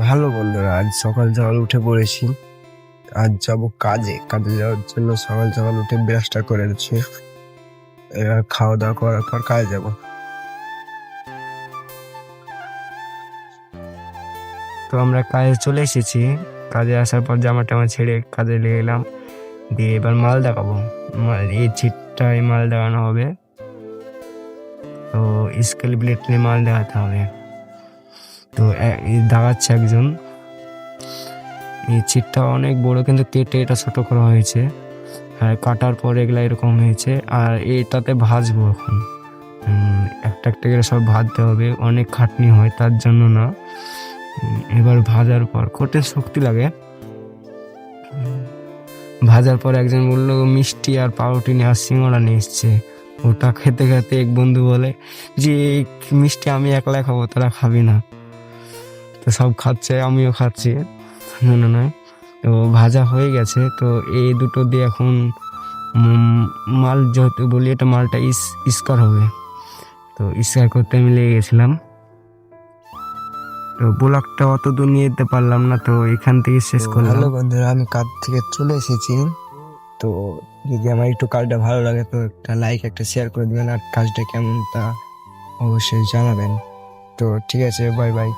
Hello বন্ধুরা, আজ সকাল সকাল উঠে পড়েছি। আজ যাব কাজে যাওয়ার জন্য সকাল সকাল উঠে ব্রাশটা করে নিচ্ছি। এবার খাওয়া দাওয়া করার পর কাজে যাব। তো আমরা কাজে চলে এসেছি। কাজে আসার পর জামা টামা ছেড়ে কাজে লেগে এলাম। দিয়ে এবার মাল দেখাবো। এই ছিটটায় মাল দেখানো হবে। তো স্কেল ব্লেড নিয়ে মাল দেখাতে হবে। তো দেখাচ্ছে একজন। এই ছিটটা অনেক বড়, কিন্তু কেটে এটা ছোট করা হয়েছে। হ্যাঁ, কাটার পর এগুলা এরকম হয়েছে। আর এটাতে ভাজবো এখন। একটা একটা করে সব ভাজতে হবে, অনেক খাটনি হয়, তার জন্য না। এবার ভাজার পর কঠিন শক্তি লাগে। ভাজার পর একজন বললো মিষ্টি আর পাউরুটি নিয়ে আর সিঙ্গাড়া নিয়ে এসছে। ওটা খেতে খেতে এক বন্ধু বলে যে এই মিষ্টি আমি একলা খাবো, তারা খাবি না। তো সব খাচ্ছে, আমিও খাচ্ছি, মনে নয়। তো ভাজা হয়ে গেছে। তো এই দুটো দিয়ে এখন মাল, যেহেতু বলি এটা মালটা স্কোয়ার হবে, তো স্কোয়ার করতে আমি লেগে গেছিলাম। তো ব্লগটা অত দূর নিয়ে যেতে পারলাম না, তো এখান থেকে শেষ করলাম। হ্যালো বন্ধুরা, আমি কাজ থেকে চলে এসেছি। তো যদি আমার একটু কাজটা ভালো লাগে তো একটা লাইক, একটা শেয়ার করে দেবেন, আর কাজটা কেমন তা অবশ্যই জানাবেন। তো ঠিক আছে, বাই বাই।